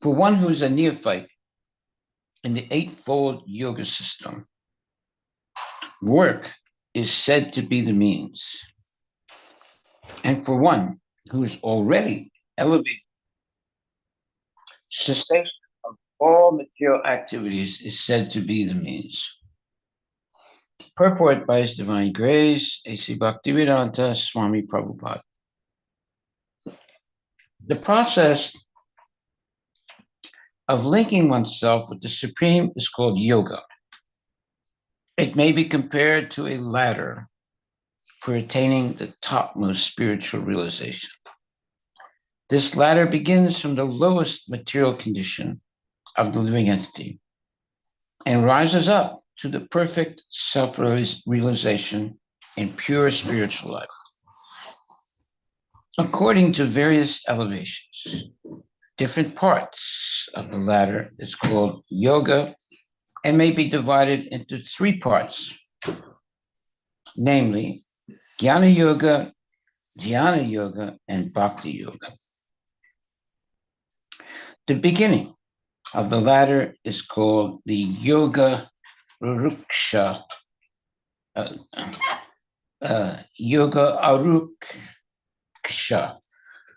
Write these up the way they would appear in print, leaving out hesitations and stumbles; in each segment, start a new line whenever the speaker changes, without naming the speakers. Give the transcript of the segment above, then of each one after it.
For one who is a neophyte in the Eightfold Yoga system, work is said to be the means. And for one who is already elevated, cessation of all material activities is said to be the means. Purport by His Divine Grace, A.C. Bhaktivedanta Swami Prabhupada. The process of linking oneself with the Supreme is called yoga. It may be compared to a ladder for attaining the topmost spiritual realization. This ladder begins from the lowest material condition of the living entity and rises up to the perfect self-realization in pure spiritual life. According to various elevations, different parts of the ladder is called yoga and may be divided into three parts, namely Jnana Yoga, Dhyana Yoga, and Bhakti Yoga. The beginning of the ladder is called the Yoga Ruksha, Yoga Aruksha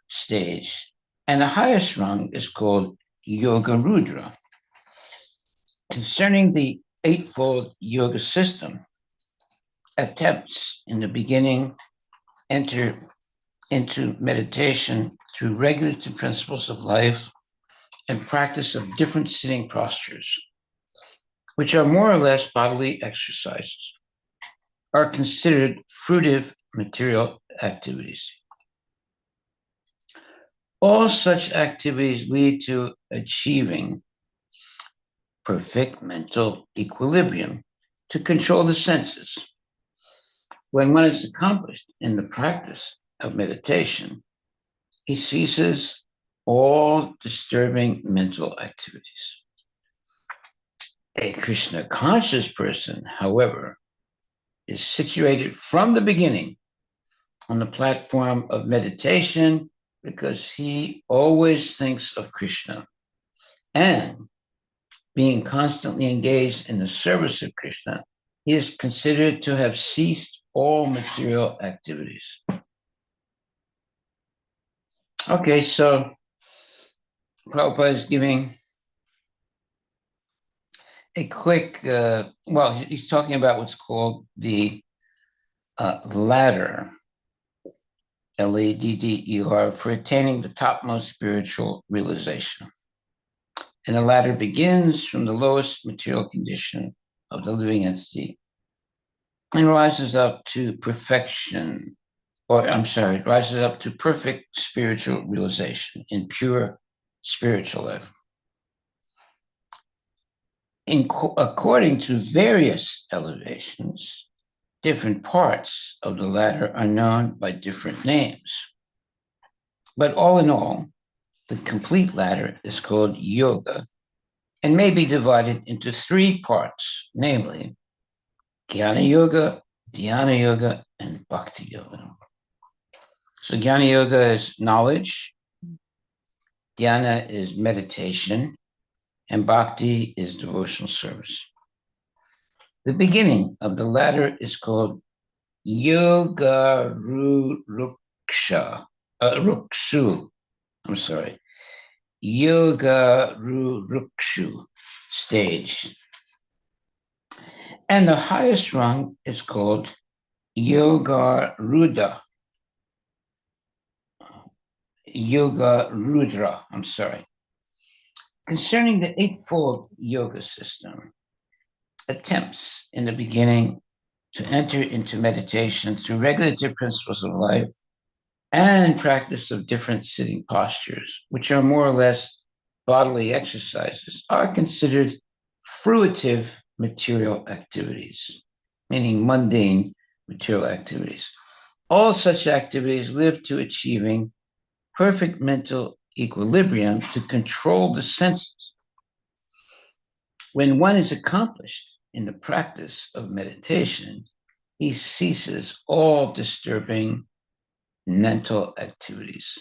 stage, and the highest rung is called Yoga Rudra. Concerning the Eightfold Yoga system, attempts in the beginning enter into meditation through regulative principles of life and practice of different sitting postures, which are more or less bodily exercises, are considered fruitive material activities. All such activities lead to achieving perfect mental equilibrium to control the senses. When one is accomplished in the practice of meditation, he ceases all disturbing mental activities. A Krishna conscious person, however, is situated from the beginning on the platform of meditation because he always thinks of Krishna, and being constantly engaged in the service of Krishna, he is considered to have ceased all material activities. Okay, so Prabhupada is giving a quick, he's talking about what's called the ladder, Ladder, for attaining the topmost spiritual realization. And the ladder begins from the lowest material condition of the living entity and rises up to perfection, rises up to perfect spiritual realization in pure spiritual life. According to various elevations, different parts of the ladder are known by different names. But all in all, the complete ladder is called yoga and may be divided into three parts, namely Jnana Yoga, Dhyana Yoga, and Bhakti Yoga. So Jnana Yoga is knowledge, Dhyana is meditation, and Bhakti is devotional service. The beginning of the ladder is called Yoga Ruksu. Yoga Rukshu stage. And the highest rung is called Yoga Rudra. Concerning the Eightfold Yoga system, attempts in the beginning to enter into meditation through regulative principles of life and practice of different sitting postures, which are more or less bodily exercises, are considered fruitive material activities, meaning mundane material activities. All such activities live to achieving perfect mental equilibrium to control the senses. When one is accomplished in the practice of meditation, he ceases all disturbing mental activities.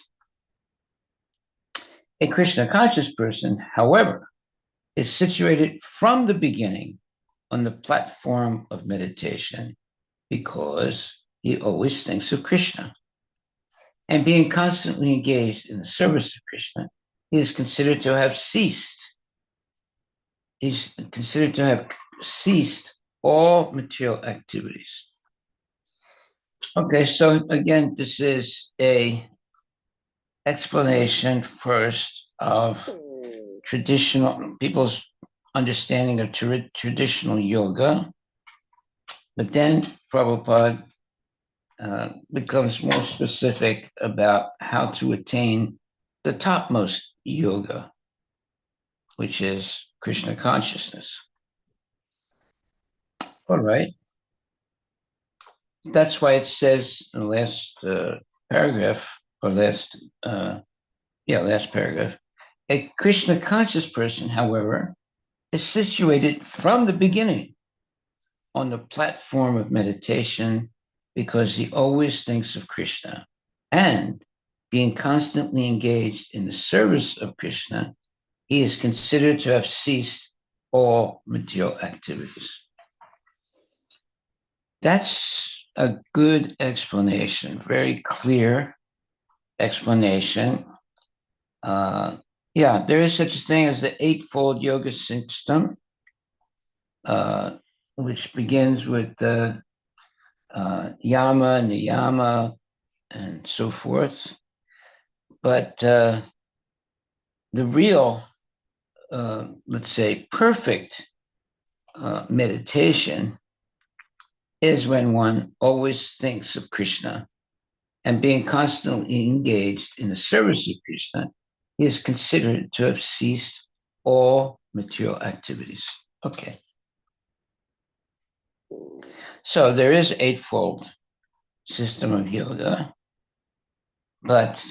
A Krishna conscious person, however, is situated from the beginning on the platform of meditation because he always thinks of Krishna. And being constantly engaged in the service of Krishna, he is considered to have ceased. He's considered to have ceased all material activities. Okay, so again, this is a explanation first of traditional people's understanding of traditional yoga, but then Prabhupada becomes more specific about how to attain the topmost yoga, which is Krishna consciousness. All right. That's why it says in the last paragraph, or last paragraph, a Krishna conscious person, however, is situated from the beginning on the platform of meditation because he always thinks of Krishna. And being constantly engaged in the service of Krishna, he is considered to have ceased all material activities. That's a good explanation, very clear explanation. There is such a thing as the Eightfold Yoga System, which begins with the yama, niyama, and so forth. But the real, let's say, perfect meditation is when one always thinks of Krishna, and being constantly engaged in the service of Krishna, he is considered to have ceased all material activities. Okay. So there is eightfold system of yoga, but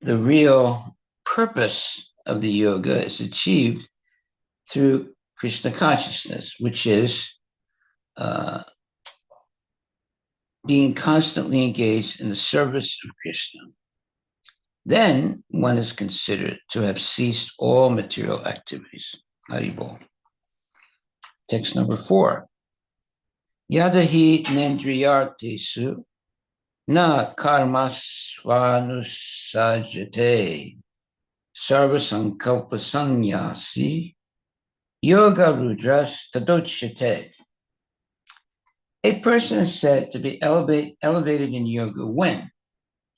the real purpose of the yoga is achieved through Krishna consciousness, which is being constantly engaged in the service of Krishna. Then one is considered to have ceased all material activities. Haribol. Text number 4. Yadahi nendriyartesu na karmasvanusajate sarvasankalpa sannyasi yoga rudras tadochyate. A person is said to be elevated in yoga when,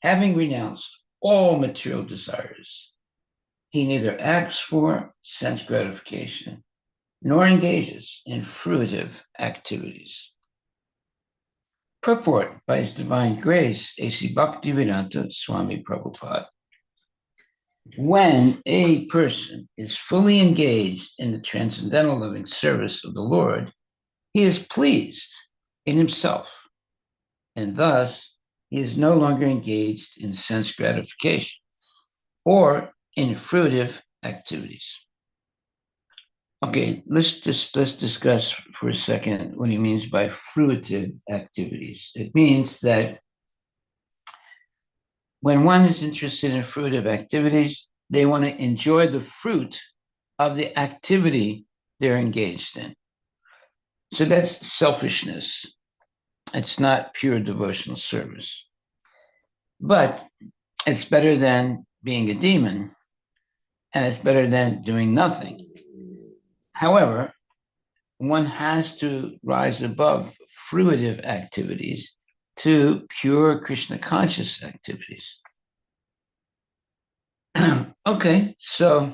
having renounced all material desires, he neither acts for sense gratification nor engages in fruitive activities. Purport by His Divine Grace, A.C. Bhaktivedanta Swami Prabhupada. When a person is fully engaged in the transcendental loving service of the Lord, he is pleased in himself, and thus he is no longer engaged in sense gratification or in fruitive activities. Okay, let's discuss for a second what he means by fruitive activities. It means that when one is interested in fruitive activities, they want to enjoy the fruit of the activity they're engaged in. So that's selfishness. It's not pure devotional service. But it's better than being a demon, and it's better than doing nothing. However, one has to rise above fruitive activities to pure Krishna conscious activities. Okay, so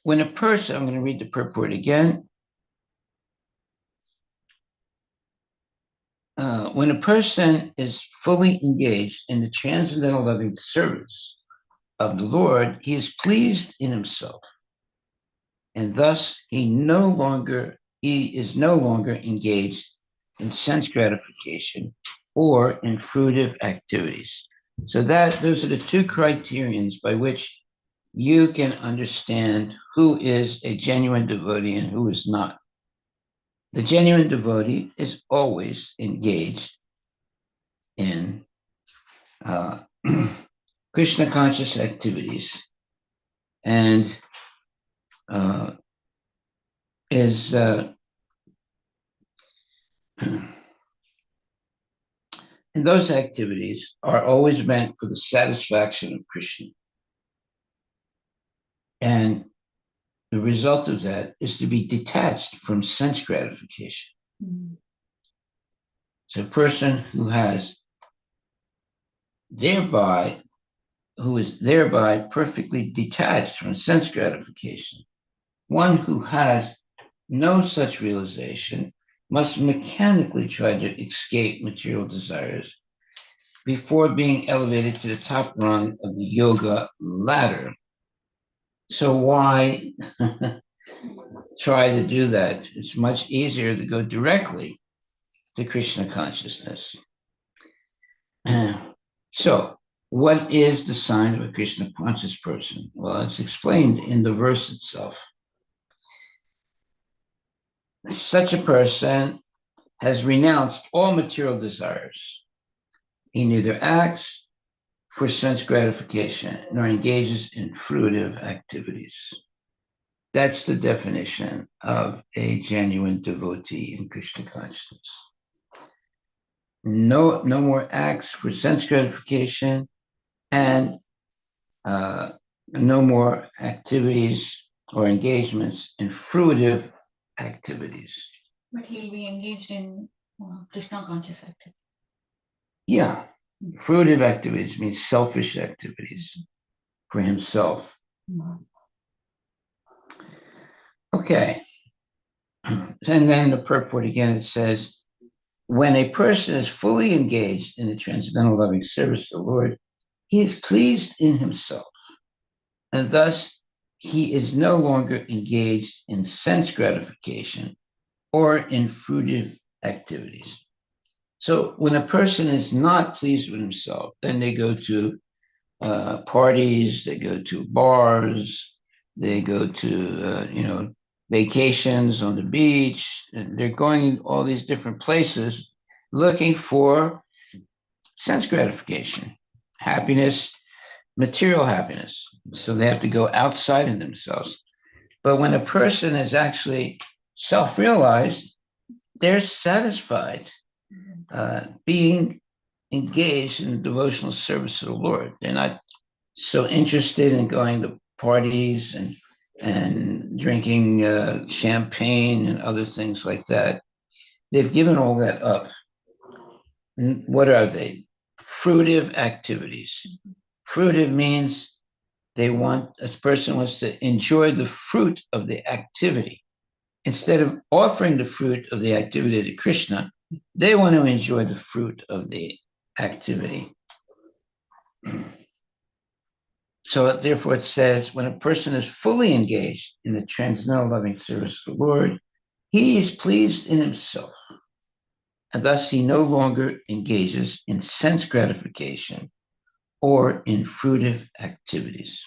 when a person, I'm going to read the purport again. When a person is fully engaged in the transcendental loving service of the Lord, he is pleased in himself, and thus he is no longer engaged in sense gratification or in fruitive activities. So those are the two criterions by which you can understand who is a genuine devotee and who is not. The genuine devotee is always engaged in Krishna conscious activities, and is and those activities are always meant for the satisfaction of Krishna. And the result of that is to be detached from sense gratification. Mm-hmm. It's a person who is thereby perfectly detached from sense gratification. One who has no such realization must mechanically try to escape material desires before being elevated to the top rung of the yoga ladder. So why try to do that? It's much easier to go directly to Krishna consciousness. So, what is the sign of a Krishna conscious person? Well, it's explained in the verse itself. Such a person has renounced all material desires. He neither acts for sense gratification nor engages in fruitive activities. That's the definition of a genuine devotee in Krishna consciousness. No more acts for sense gratification, and no more activities or engagements in fruitive activities.
But he'll be engaged in Krishna conscious activity.
Yeah, fruitive activities means selfish activities for himself. Mm-hmm. Okay. And then the purport again, it says, when a person is fully engaged in the transcendental loving service of the Lord, he is pleased in himself, and thus he is no longer engaged in sense gratification or in fruitive activities. So when a person is not pleased with himself, then they go to parties, they go to bars, they go to vacations on the beach. And they're going all these different places looking for sense gratification, happiness, material happiness. So they have to go outside of themselves. But when a person is actually self-realized, they're satisfied being engaged in devotional service to the Lord. They're not so interested in going to parties and drinking champagne and other things like that. They've given all that up. And what are they? Fruitive activities. Fruitive means this person wants to enjoy the fruit of the activity. Instead of offering the fruit of the activity to Krishna, they want to enjoy the fruit of the activity. So therefore it says, when a person is fully engaged in the transcendental loving service of the Lord, he is pleased in himself. And thus he no longer engages in sense gratification or in fruitive activities.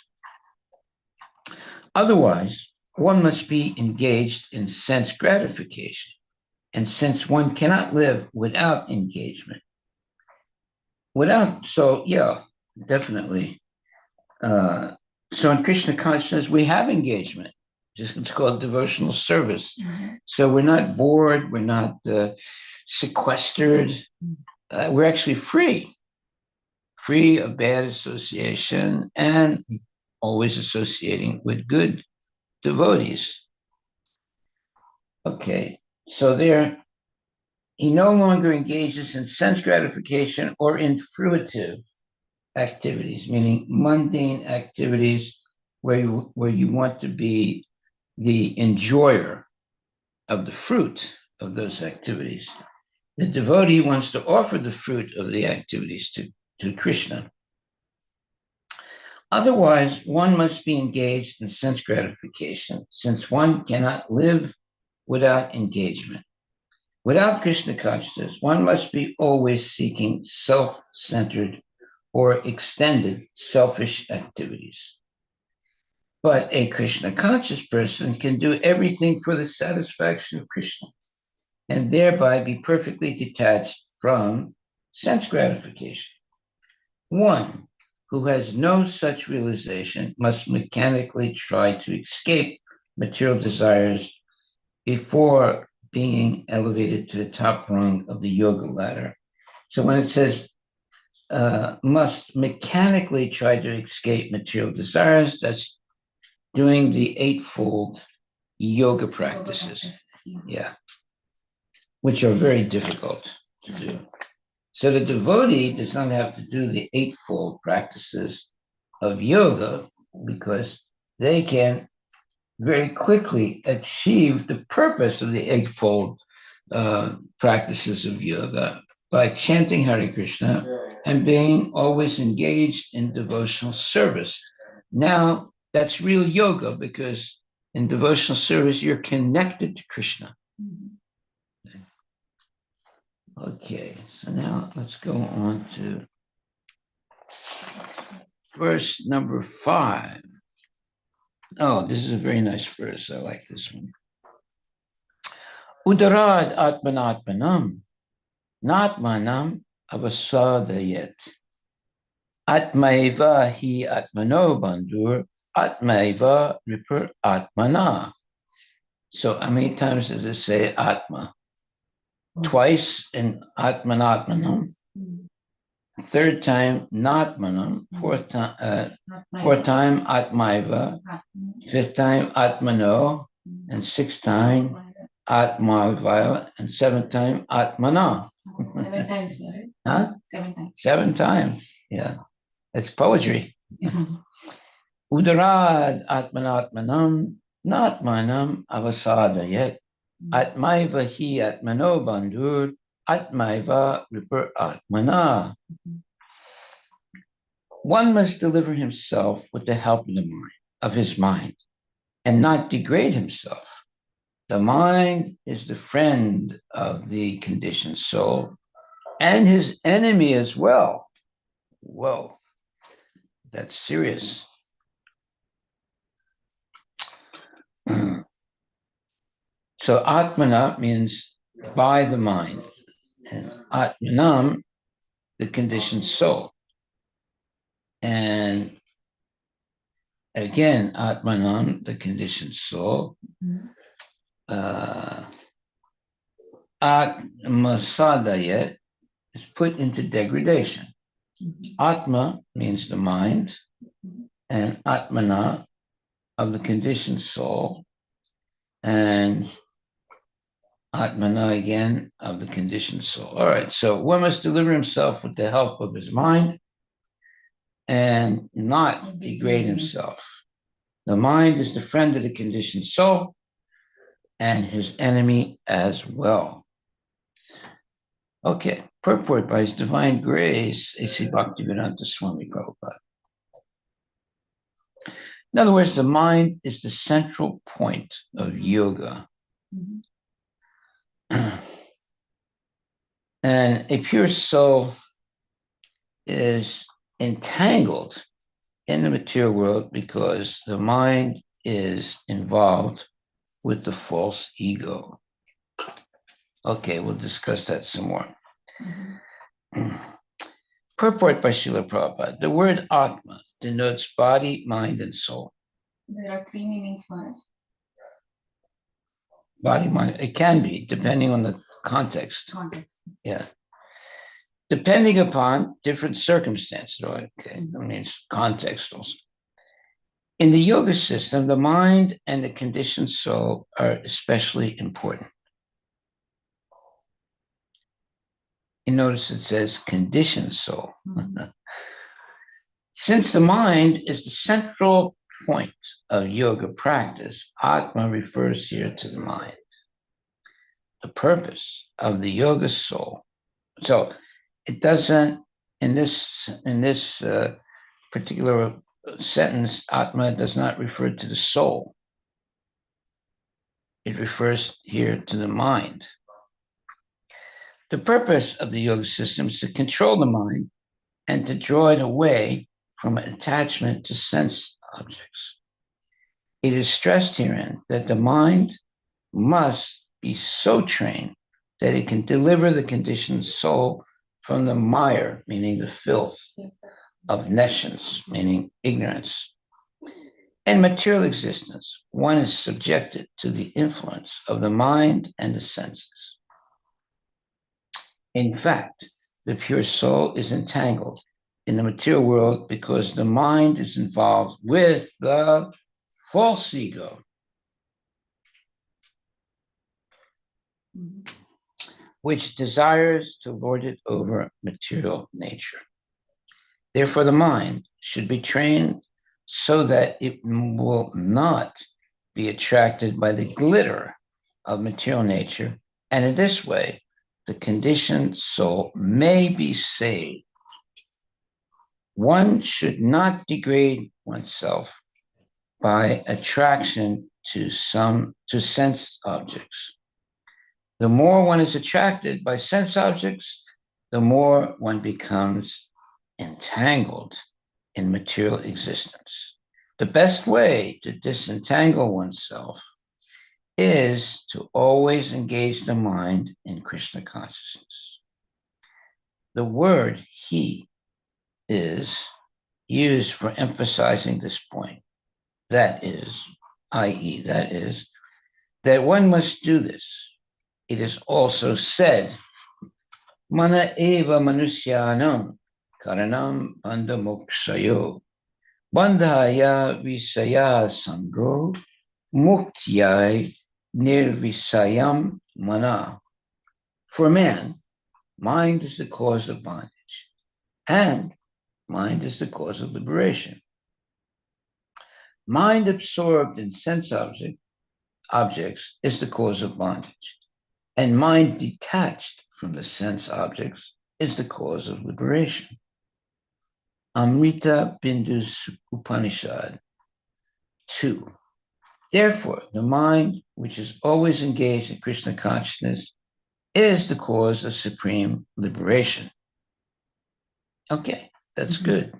Otherwise, one must be engaged in sense gratification. And since one cannot live without engagement, definitely. So in Krishna consciousness, we have engagement. It's called devotional service. Mm-hmm. So we're not bored, we're not sequestered. We're actually free of bad association and always associating with good devotees. Okay, so there, he no longer engages in sense gratification or in fruitive activities, meaning mundane activities where you want to be the enjoyer of the fruit of those activities. The devotee wants to offer the fruit of the activities to Krishna. Otherwise, one must be engaged in sense gratification, since one cannot live without engagement. Without Krishna consciousness, one must be always seeking self-centered or extended selfish activities. But a Krishna conscious person can do everything for the satisfaction of Krishna and thereby be perfectly detached from sense gratification. One who has no such realization must mechanically try to escape material desires before being elevated to the top rung of the yoga ladder. So when it says must mechanically try to escape material desires, that's doing the eightfold yoga practices. Yeah, which are very difficult to do. So the devotee does not have to do the eightfold practices of yoga because they can very quickly achieve the purpose of the eightfold practices of yoga by chanting Hare Krishna and being always engaged in devotional service. Now, that's real yoga because in devotional service, you're connected to Krishna. Okay, so now let's go on to verse number 5. Oh, this is a very nice verse. I like this one. Udarad atmanatmanam, natmanam avasadayet. Atmaiva hi atmano bandur, atmaiva ripur atmana. So how many times does it say atma? Twice in atmanatmanam. Third time natmanam. Fourth time atmaiva. Fifth time atmano. And sixth time atmaiva. And seventh time atmana.
7 times, right?
Huh?
7 times.
7 times. Yeah. It's poetry. Udarad atmanatmanam natmanam avasadayet. Atmaiva hi atmano bandur. Atmaiva ripur atmana. One must deliver himself with the help of his mind, and not degrade himself. The mind is the friend of the conditioned soul and his enemy as well. Whoa, that's serious. So Atmana means by the mind, and Atmanam, the conditioned soul. And again, Atmanam, the conditioned soul. Atmasadayet is put into degradation. Atma means the mind, and Atmana of the conditioned soul, and Atmana again of the conditioned soul. All right, so one must deliver himself with the help of his mind and not degrade himself. The mind is the friend of the conditioned soul and his enemy as well. Okay, purport by His Divine Grace, A.C. Bhaktivedanta Swami Prabhupada. In other words, the mind is the central point of yoga. And a pure soul is entangled in the material world because the mind is involved with the false ego. Okay, we'll discuss that some more. Purport by Srila Prabhupada. The word Atma denotes body, mind, and soul.
There are 3 meanings, Maharaj.
Body, mind, it can be, depending on the context. Yeah. Depending upon different circumstances. Okay, that means context also. In the yoga system, the mind and the conditioned soul are especially important. You notice it says conditioned soul. Since the mind is the central point of yoga practice, Atma refers here to the mind. The purpose of the yoga soul. So it doesn't, in this particular sentence, Atma does not refer to the soul. It refers here to the mind. The purpose of the yoga system is to control the mind and to draw it away from attachment to sense objects. It is stressed herein that the mind must be so trained that it can deliver the conditioned soul from the mire, meaning the filth of nescience, meaning ignorance. In material existence, one is subjected to the influence of the mind and the senses. In fact, the pure soul is entangled in the material world because the mind is involved with the false ego, which desires to lord it over material nature. Therefore, the mind should be trained so that it will not be attracted by the glitter of material nature, and in this way, the conditioned soul may be saved. One should not degrade oneself by attraction to sense objects. The more one is attracted by sense objects, the more one becomes entangled in material existence. The best way to disentangle oneself is to always engage the mind in Krishna consciousness. The word he is used for emphasizing this point. That is, i.e., that one must do this. It is also said, Mana eva manusyanam karanam bandhamokshayo bandhaya visaya sango muktiyai nirvisayam mana. For man, mind is the cause of bondage, and mind is the cause of liberation. Mind absorbed in sense objects is the cause of bondage, and mind detached from the sense objects is the cause of liberation. Amrita Bindu Upanishad 2. Therefore, the mind, which is always engaged in Krishna consciousness, is the cause of supreme liberation. Okay, that's good.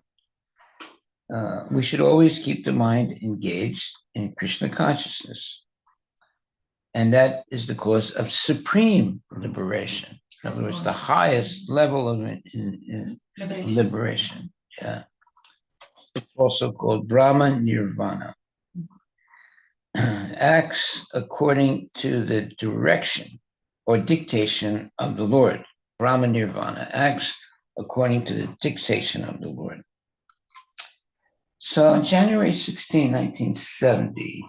We should always keep the mind engaged in Krishna consciousness. And that is the cause of supreme liberation. In other words, the highest level of liberation. Yeah. It's also called Brahma Nirvana. Acts according to the direction or dictation of the Lord. Brahma Nirvana acts according to the dictation of the Lord. So on January 16, 1970,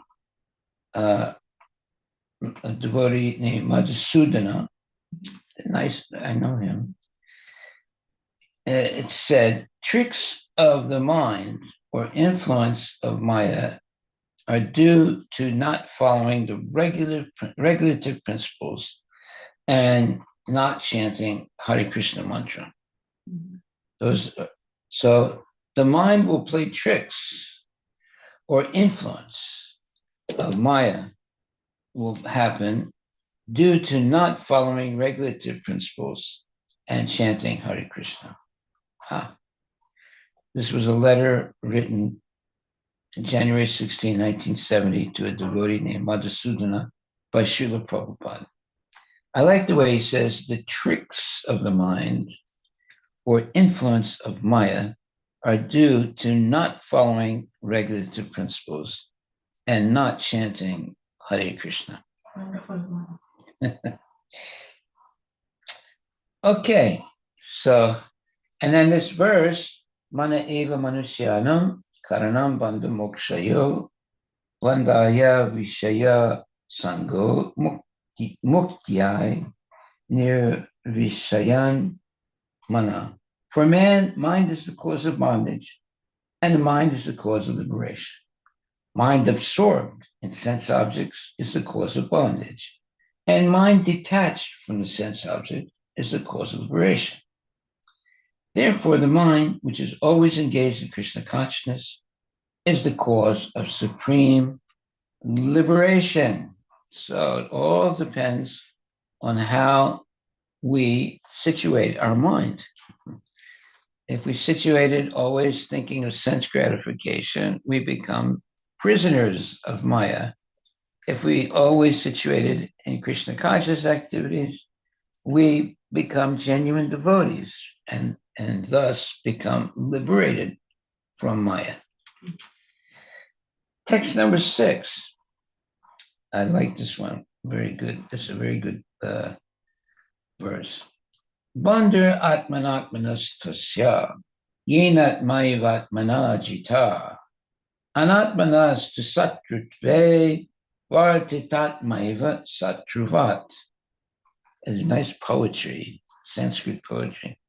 a devotee named Madhusudana, nice, I know him, it said, tricks of the mind or influence of Maya are due to not following the regulative principles and not chanting Hare Krishna mantra. So the mind will play tricks or influence of Maya will happen due to not following regulative principles and chanting Hare Krishna. This was a letter written January 16, 1970, to a devotee named Madhusudana by Srila Prabhupada. I like the way he says the tricks of the mind or influence of Maya are due to not following regulative principles and not chanting Hare Krishna.
Wonderful.
Okay, so, and then this verse, Mana eva manusyanam karanam bandha mokshayo vandaya vishaya sango muktiyai nirvishayan mana. For man, mind is the cause of bondage, and the mind is the cause of liberation. Mind absorbed in sense objects is the cause of bondage, and mind detached from the sense object is the cause of liberation. Therefore, the mind, which is always engaged in Krishna consciousness, is the cause of supreme liberation. So it all depends on how we situate our mind. If we situate it always thinking of sense gratification, we become prisoners of Maya. If we always situate it in Krishna conscious activities, we become genuine devotees. And and thus become liberated from Maya. Text number 6. I like this one. Very good. This is a very good verse. Bandar atmanatmanastasya yenat maivatmana jita anatmanas to satrutve vartitatmaiva satruvat. It's nice poetry, Sanskrit poetry.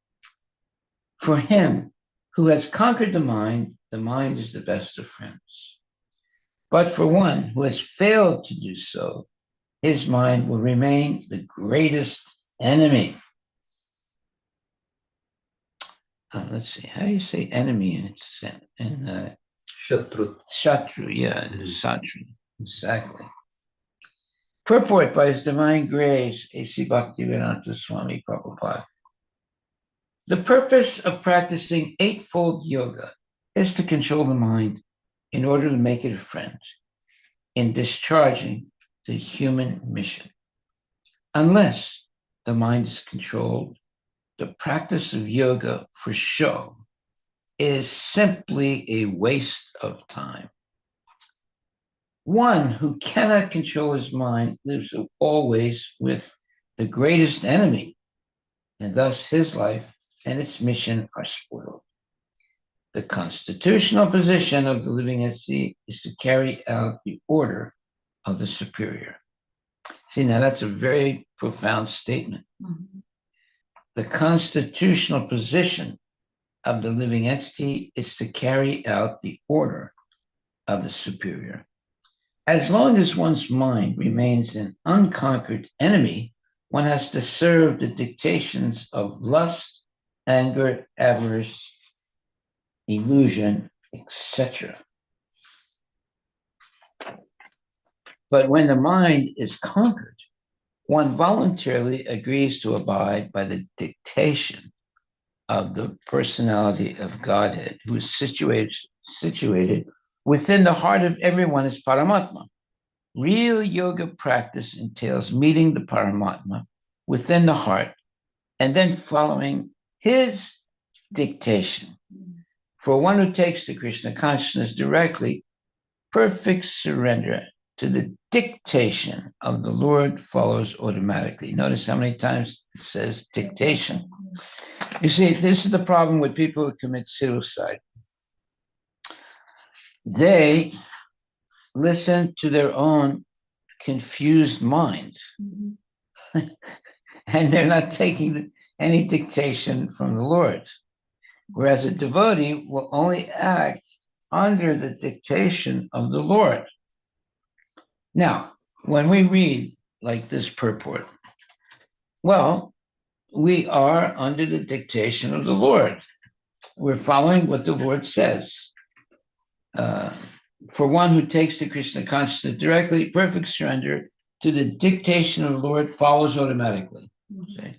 For him who has conquered the mind is the best of friends. But for one who has failed to do so, his mind will remain the greatest enemy. Let's see, how do you say enemy in
Shatru.
Shatru? Yeah, Satru. Exactly. Purport by His Divine Grace, A.C. Bhaktivedanta Swami Prabhupada. The purpose of practicing eightfold yoga is to control the mind in order to make it a friend in discharging the human mission. Unless the mind is controlled, the practice of yoga for show is simply a waste of time. One who cannot control his mind lives always with the greatest enemy, and thus his life and its mission are spoiled. The constitutional position of the living entity is to carry out the order of the superior. See, now that's a very profound statement. Mm-hmm. The constitutional position of the living entity is to carry out the order of the superior. As long as one's mind remains an unconquered enemy, one has to serve the dictations of lust, anger, avarice, illusion, etc. But when the mind is conquered, one voluntarily agrees to abide by the dictation of the personality of Godhead, who is situated within the heart of everyone as Paramatma. Real yoga practice entails meeting the Paramatma within the heart and then following his dictation. For one who takes the Krishna consciousness directly, perfect surrender to the dictation of the Lord follows automatically. Notice how many times it says dictation. You see, this is the problem with people who commit suicide. They listen to their own confused minds, mm-hmm. and they're not taking any dictation from the Lord. Whereas a devotee will only act under the dictation of the Lord. Now, when we read like this purport, well, we are under the dictation of the Lord. We're following what the Lord says. For one who takes the Krishna consciousness directly, perfect surrender to the dictation of the Lord follows automatically. Mm-hmm.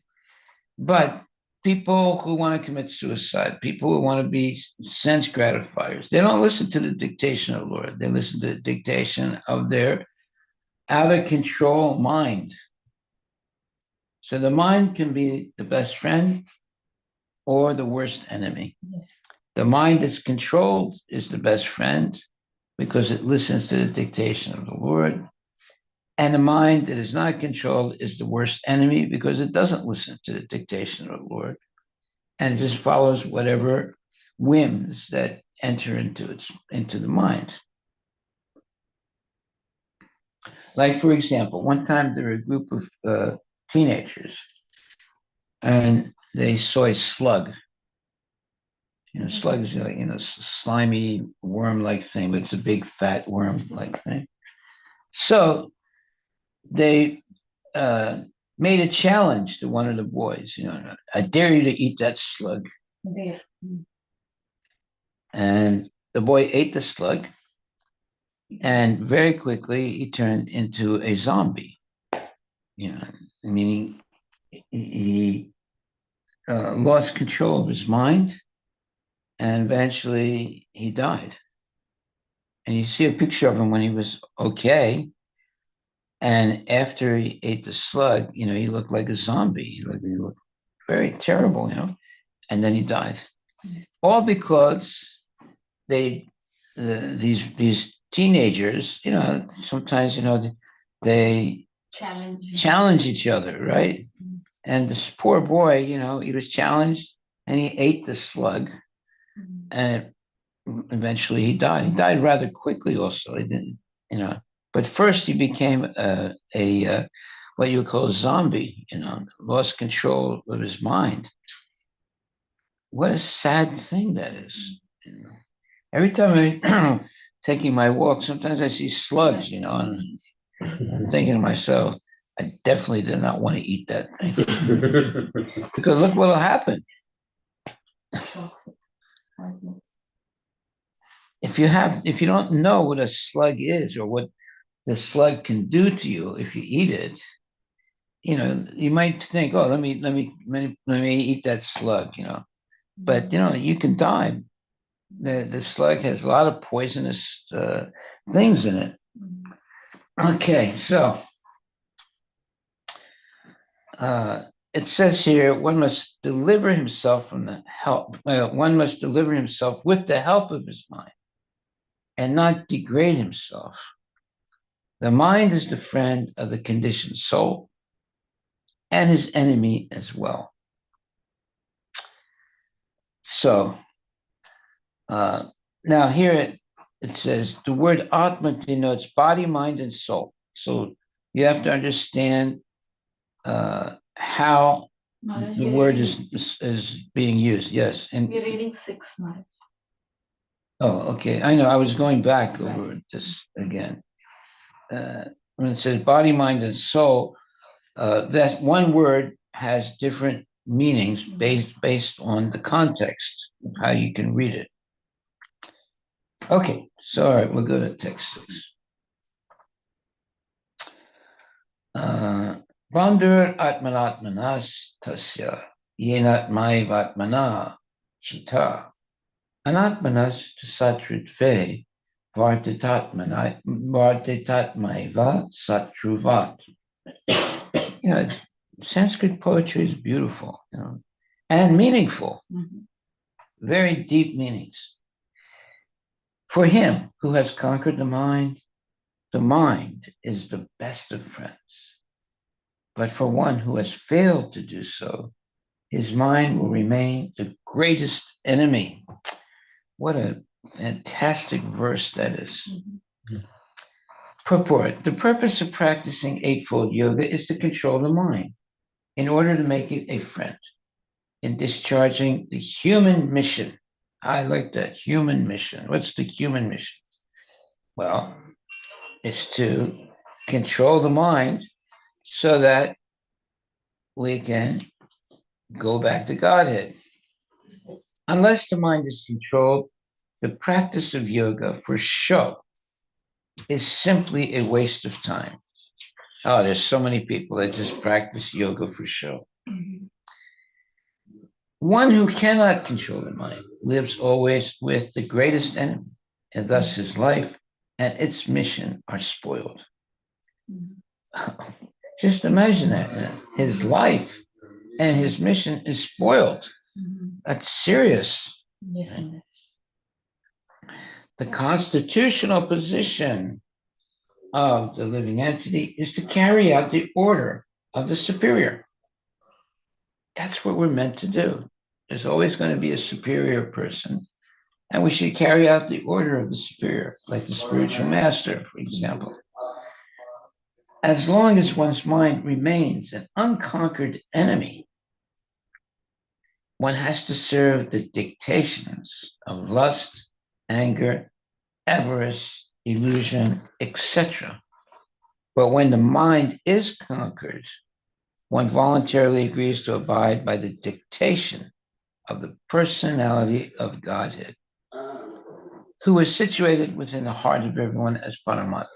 But people who want to commit suicide, people who want to be sense gratifiers, they don't listen to the dictation of the Lord. They listen to the dictation of their out of control mind. So the mind can be the best friend or the worst enemy. Yes. The mind that's controlled is the best friend because it listens to the dictation of the Lord. And the mind that is not controlled is the worst enemy because it doesn't listen to the dictation of the Lord. And it just follows whatever whims that enter into the mind. Like, for example, one time there were a group of teenagers and they saw a slug. Slug is like, slimy worm-like thing, but it's a big fat worm-like thing. So they made a challenge to one of the boys, I dare you to eat that slug. Yeah. And the boy ate the slug, and very quickly he turned into a zombie. Meaning he lost control of his mind, and eventually he died. And you see a picture of him when he was okay. And after he ate the slug, he looked like a zombie. He looked very terrible, and then he died. All because these teenagers, sometimes they challenge each other, right? And this poor boy, he was challenged and he ate the slug, and eventually he died. He died rather quickly. Also, he didn't, But first he became a what you would call a zombie. Lost control of his mind. What a sad thing that is. Every time I'm taking my walk, sometimes I see slugs, and I'm thinking to myself, I definitely did not want to eat that thing. Because look what'll happen. If you don't know what a slug is or what the slug can do to you if you eat it, you might think, oh, let me eat that slug, But you can die. The slug has a lot of poisonous things in it. Okay, so it says here, one must deliver himself from the help. One must deliver himself with the help of his mind, and not degrade himself. The mind is the friend of the conditioned soul, and his enemy as well. So now here it says the word Atma denotes body, mind, and soul. So you have to understand how
Maharaj,
the word is being used. Yes, and
we're reading 6, Maharaj.
Oh, okay. I know. I was going back over this again. When it says body, mind, and soul, that one word has different meanings based on the context of how you can read it. Okay, so all right, we'll go to text 6. Bandhur atmanatmanas tasya yenatmaivatmana chita anatmanas tasatrutve vartitatmaiva satruvat. Sanskrit poetry is beautiful, and meaningful, very deep meanings. For him who has conquered the mind is the best of friends. But for one who has failed to do so, his mind will remain the greatest enemy. What a fantastic verse that is. Purport: the purpose of practicing Eightfold Yoga is to control the mind in order to make it a friend in discharging the human mission. I like that, human mission. What's the human mission? Well, it's to control the mind so that we can go back to Godhead. Unless the mind is controlled, the practice of yoga for show is simply a waste of time. Oh, there's so many people that just practice yoga for show. One who cannot control the mind lives always with the greatest enemy, and thus his life and its mission are spoiled. Just imagine that. His life and his mission is spoiled. That's serious.
Yes.
The constitutional position of the living entity is to carry out the order of the superior. That's what we're meant to do. There's always going to be a superior person, and we should carry out the order of the superior, like the spiritual master, for example. As long as one's mind remains an unconquered enemy, one has to serve the dictations of lust, anger, avarice, illusion, etc. But when the mind is conquered, one voluntarily agrees to abide by the dictation of the personality of Godhead, who is situated within the heart of everyone as Paramatma.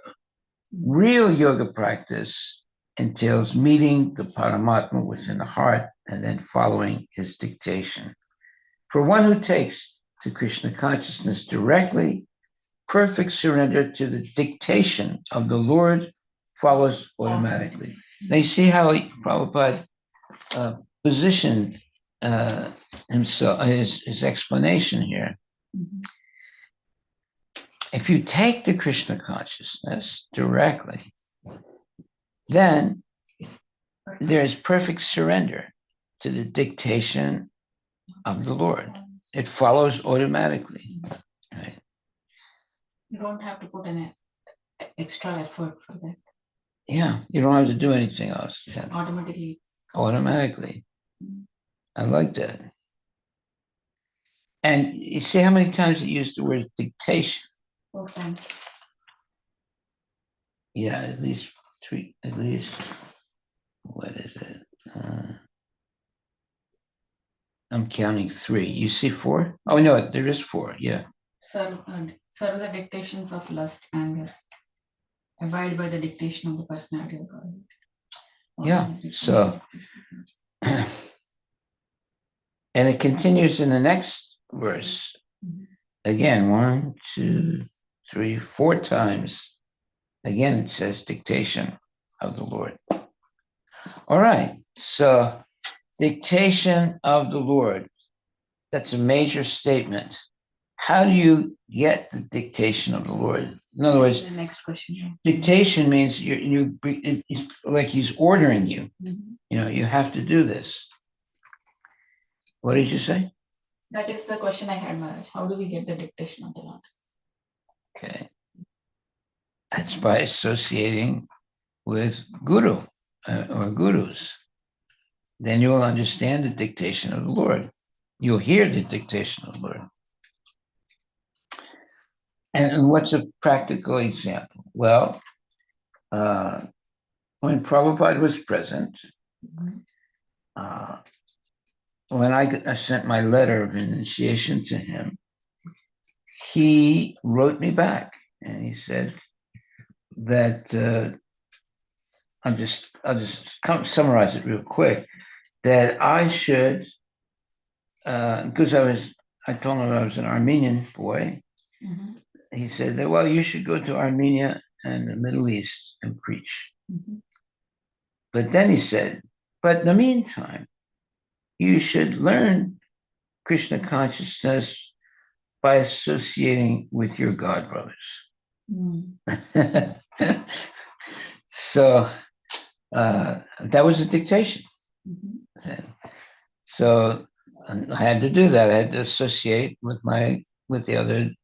Real yoga practice entails meeting the Paramatma within the heart and then following his dictation. For one who takes to Krishna consciousness directly, perfect surrender to the dictation of the Lord follows automatically. Now you see how Prabhupada positioned his explanation here.
Mhm.
If you take the Krishna consciousness directly, then there is perfect surrender to the dictation of the Lord. It follows automatically. Right?
You don't have to put an extra effort for that.
Yeah, you don't have to do anything else. Yeah.
Automatically.
Automatically.
Mhm.
I like that. And you see how many times it used the word dictation?
4 times.
Yeah, at least three, at least, what is it? I'm counting 3. You see 4? Oh, no, there is 4. Yeah.
Serve the dictations of lust, anger. Abide by the dictation of the personality of God.
Yeah. So, and it continues in the next verse.
Mhm.
Again, 1, 2, 3, 4 times. Again, it says dictation of the Lord. All right. So, dictation of the Lord. That's a major statement. How do you get the dictation of the Lord? In other words,
The next question.
dictation means it's like he's ordering you.
Mhm.
You know, you have to do this. What did you say?
That is the question I had, Maharaj. How do we get the dictation of the Lord?
Okay. That's by associating with guru or gurus. Then you will understand the dictation of the Lord. You'll hear the dictation of the Lord. And what's a practical example? Well, when Prabhupada was present,
Mhm.
when I sent my letter of initiation to him, he wrote me back and he said that I'll just summarize it real quick. That I should, because I told him I was an Armenian boy.
Mhm.
He said that, well, you should go to Armenia and the Middle East and preach.
Mhm.
But then he said, but in the meantime, you should learn Krishna consciousness by associating with your God brothers.
Mhm.
So that was a dictation.
Mhm.
So I had to do that. I had to associate with the other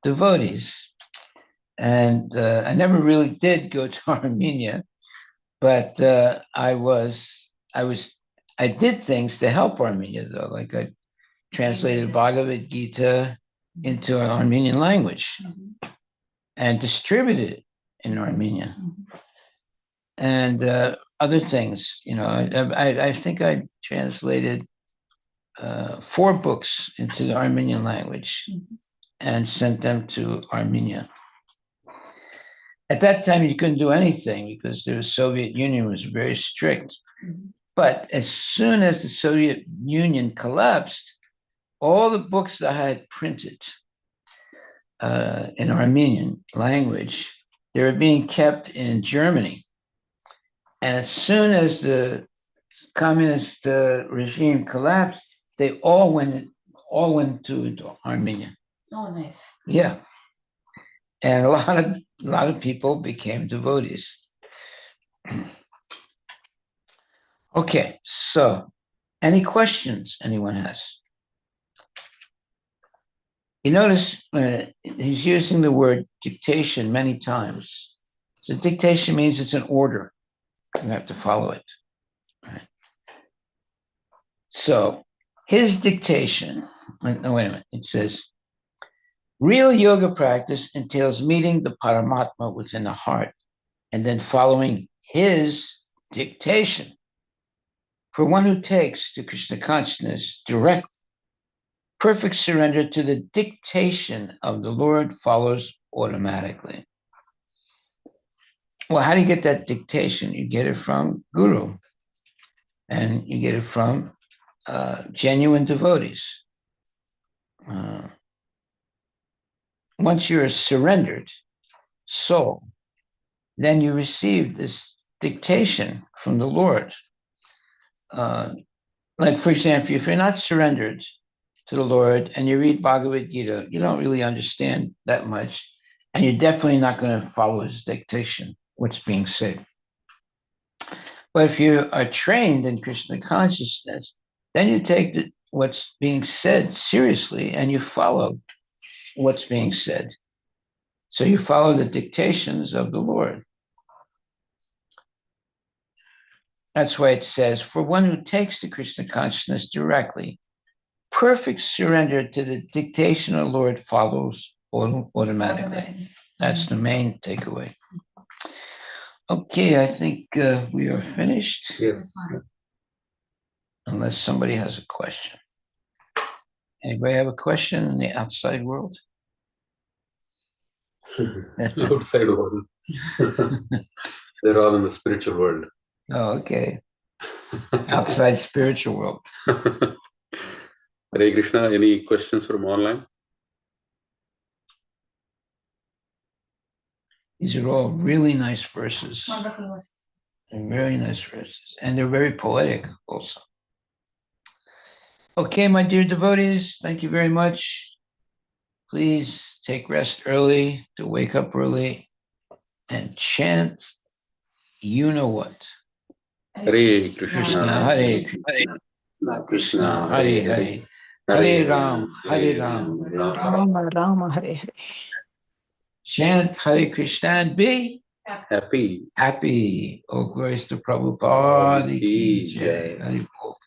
devotees, and I never really did go to Armenia, but I did things to help Armenia though, like I translated Bhagavad Gita into an Armenian language
Mhm.
and distributed it in Armenia.
Mhm.
And other things. You know, I think I translated 4 books into the Armenian language
Mhm.
and sent them to Armenia. At that time, you couldn't do anything because the Soviet Union was very strict.
Mhm.
But as soon as the Soviet Union collapsed, all the books that I had printed in Armenian language, they were being kept in Germany. And as soon as the communist regime collapsed, they all went to Armenia.
Oh, nice.
Yeah, and a lot of people became devotees. Okay, so any questions anyone has? You notice he's using the word dictation many times. So dictation means it's an order. You have to follow it. Right? So his dictation, no, wait a minute, it says, real yoga practice entails meeting the Paramatma within the heart and then following his dictation. For one who takes to Krishna consciousness direct, perfect surrender to the dictation of the Lord follows automatically. Well, how do you get that dictation? You get it from Guru, and you get it from genuine devotees. Once you're a surrendered soul, then you receive this dictation from the Lord. Like, for example, if you're not surrendered to the Lord and you read Bhagavad Gita, you don't really understand that much, and you're definitely not going to follow his dictation, what's being said. But if you are trained in Krishna consciousness, then you take what's being said seriously and you follow what's being said. So you follow the dictations of the Lord. That's why it says, for one who takes the Krishna consciousness directly, perfect surrender to the dictation of the Lord follows automatically. That's the main takeaway. Okay, I think we are finished.
Yes.
Unless somebody has a question. Anybody have a question in the outside world?
Outside world. They're all in the spiritual world.
Oh, okay. Outside spiritual world.
Hare Krishna, any questions from online?
These are all really nice verses.
Wonderful verses.
They're very nice verses. And they're very poetic also. Okay, my dear devotees, thank you very much. Please take rest early, to wake up early, and chant you know what.
Hare
Krishna,
Krishna,
Hare Krishna, Krishna, Hare Hare, Hare Ram, Hare Ram,
Rama Rama Hare Hare.
Chant Hare Krishna and be
happy.
happy. Oh, glories to Prabhupada ki jai. Hari Bol.